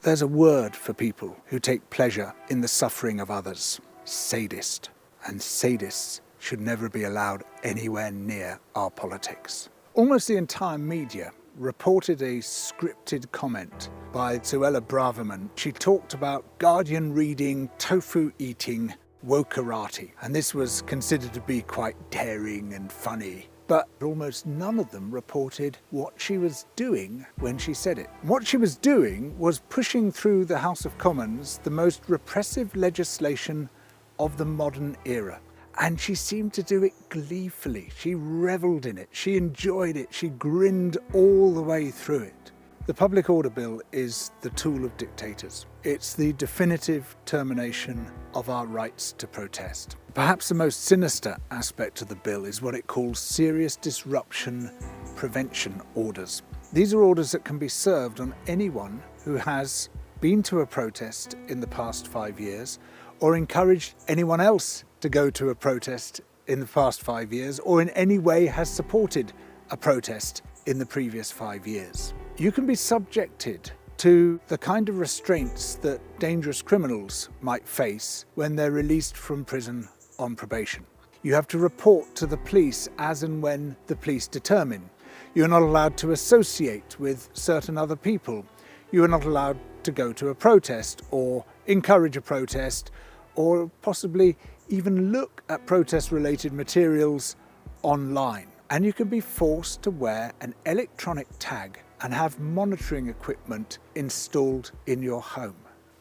There's a word for people who take pleasure in the suffering of others: sadist. And sadists should never be allowed anywhere near our politics. Almost the entire media reported a scripted comment by Suella Braverman. She talked about Guardian reading, tofu eating, wokerati, and this was considered to be quite daring and funny. But almost none of them reported what she was doing when she said it. What she was doing was pushing through the House of Commons the most repressive legislation of the modern era. And she seemed to do it gleefully. She revelled in it. She enjoyed it. She grinned all the way through it. The Public Order Bill is the tool of dictators. It's the definitive termination of our rights to protest. Perhaps the most sinister aspect of the bill is what it calls serious disruption prevention orders. These are orders that can be served on anyone who has been to a protest in the past 5 years, or encouraged anyone else to go to a protest in the past 5 years, or in any way has supported a protest in the previous 5 years. You can be subjected to the kind of restraints that dangerous criminals might face when they're released from prison on probation. You have to report to the police as and when the police determine. You're not allowed to associate with certain other people. You are not allowed to go to a protest or encourage a protest or possibly even look at protest-related materials online. And you can be forced to wear an electronic tag and have monitoring equipment installed in your home.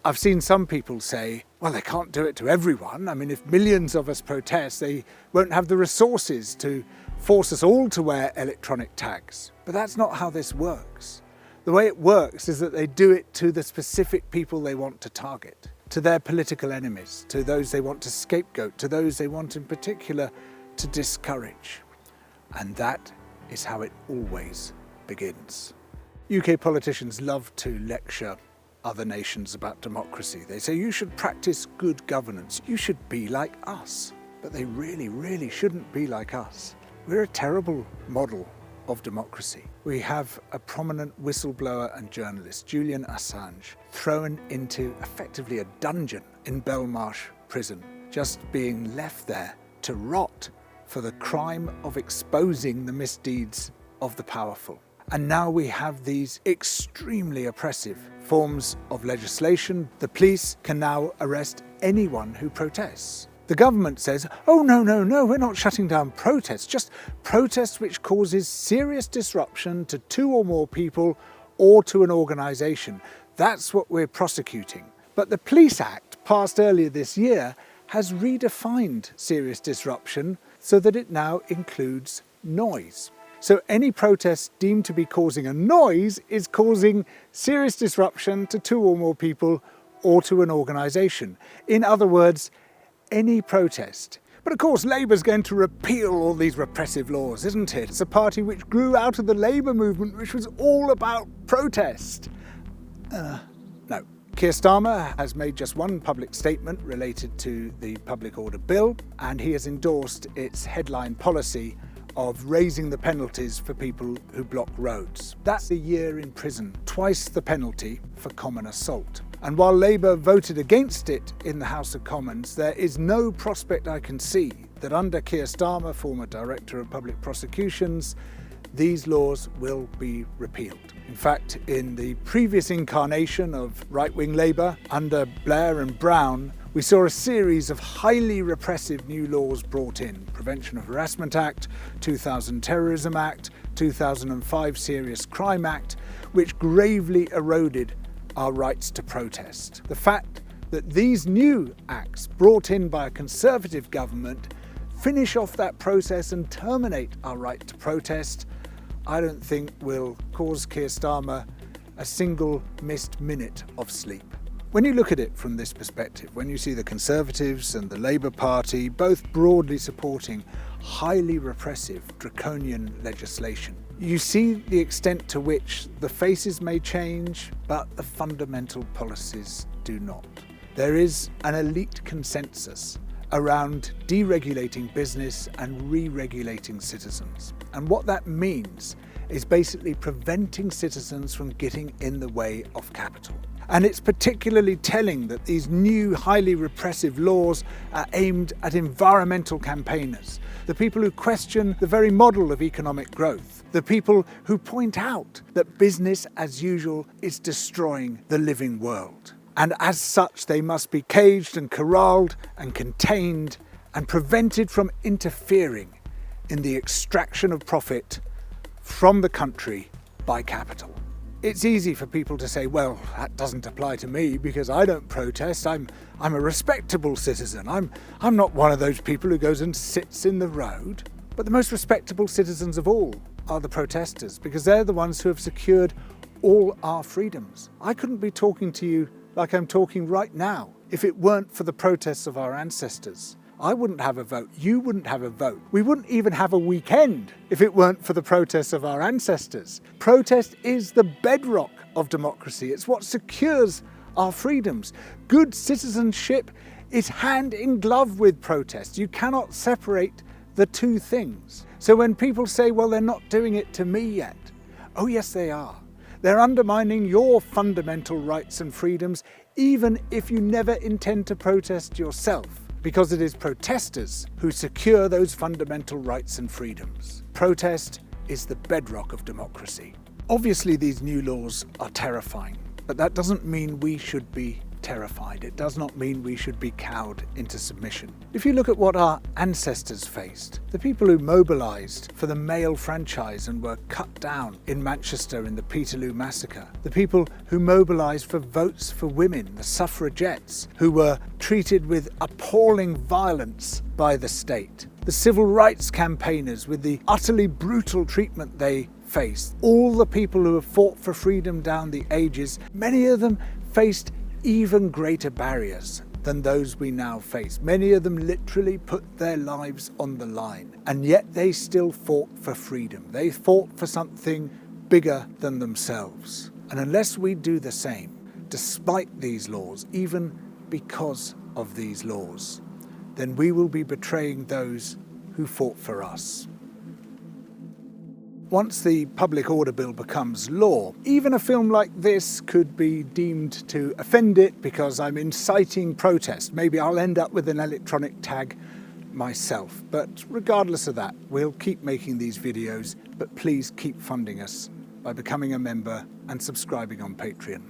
I've seen some people say, well, they can't do it to everyone. I mean, if millions of us protest, they won't have the resources to force us all to wear electronic tags. But that's not how this works. The way it works is that they do it to the specific people they want to target, to their political enemies, to those they want to scapegoat, to those they want in particular to discourage. And that is how it always begins. UK politicians love to lecture other nations about democracy. They say, you should practice good governance. You should be like us. But they really shouldn't be like us. We're a terrible model of democracy. We have a prominent whistleblower and journalist, Julian Assange, thrown into effectively a dungeon in Belmarsh prison, just being left there to rot for the crime of exposing the misdeeds of the powerful. And now we have these extremely oppressive forms of legislation. The police can now arrest anyone who protests. The government says, oh, no, we're not shutting down protests, just protests which causes serious disruption to 2 or more people or to an organisation. That's what we're prosecuting. But the Police Act, passed earlier this year, has redefined serious disruption so that it now includes noise. So any protest deemed to be causing a noise is causing serious disruption to 2 or more people or to an organisation. In other words, any protest. But of course, Labour's going to repeal all these repressive laws, isn't it? It's a party which grew out of the Labour movement, which was all about protest. No. Keir Starmer has made just one public statement related to the Public Order Bill, and he has endorsed its headline policy of raising the penalties for people who block roads. That's a year in prison, twice the penalty for common assault. And while Labour voted against it in the House of Commons, there is no prospect I can see that under Keir Starmer, former Director of Public Prosecutions, these laws will be repealed. In fact, in the previous incarnation of right-wing Labour, under Blair and Brown, we saw a series of highly repressive new laws brought in. Prevention of Harassment Act, 2000 Terrorism Act, 2005 Serious Crime Act, which gravely eroded our rights to protest. The fact that these new acts brought in by a Conservative government finish off that process and terminate our right to protest, I don't think will cause Keir Starmer a single missed minute of sleep. When you look at it from this perspective, when you see the Conservatives and the Labour Party both broadly supporting highly repressive, draconian legislation, you see the extent to which the faces may change, but the fundamental policies do not. There is an elite consensus around deregulating business and re-regulating citizens. And what that means is basically preventing citizens from getting in the way of capital. And it's particularly telling that these new highly repressive laws are aimed at environmental campaigners, the people who question the very model of economic growth, the people who point out that business as usual is destroying the living world. And as such, they must be caged and corralled and contained and prevented from interfering in the extraction of profit from the country by capital. It's easy for people to say, well, that doesn't apply to me because I don't protest. I'm a respectable citizen. I'm not one of those people who goes and sits in the road. But the most respectable citizens of all are the protesters, because they're the ones who have secured all our freedoms. I couldn't be talking to you like I'm talking right now if it weren't for the protests of our ancestors. I wouldn't have a vote. You wouldn't have a vote. We wouldn't even have a weekend if it weren't for the protests of our ancestors. Protest is the bedrock of democracy. It's what secures our freedoms. Good citizenship is hand in glove with protest. You cannot separate the two things. So when people say, well, they're not doing it to me yet. Oh, yes, they are. They're undermining your fundamental rights and freedoms, even if you never intend to protest yourself. Because it is protesters who secure those fundamental rights and freedoms. Protest is the bedrock of democracy. Obviously, these new laws are terrifying, but that doesn't mean we should be terrified. It does not mean we should be cowed into submission. If you look at what our ancestors faced, the people who mobilised for the male franchise and were cut down in Manchester in the Peterloo massacre, the people who mobilised for votes for women, the suffragettes, who were treated with appalling violence by the state, the civil rights campaigners with the utterly brutal treatment they faced, all the people who have fought for freedom down the ages, many of them faced even greater barriers than those we now face. Many of them literally put their lives on the line, and yet they still fought for freedom. They fought for something bigger than themselves. And unless we do the same, despite these laws, even because of these laws, then we will be betraying those who fought for us. Once the Public Order Bill becomes law, even a film like this could be deemed to offend it because I'm inciting protest. Maybe I'll end up with an electronic tag myself. But regardless of that, we'll keep making these videos, but please keep funding us by becoming a member and subscribing on Patreon.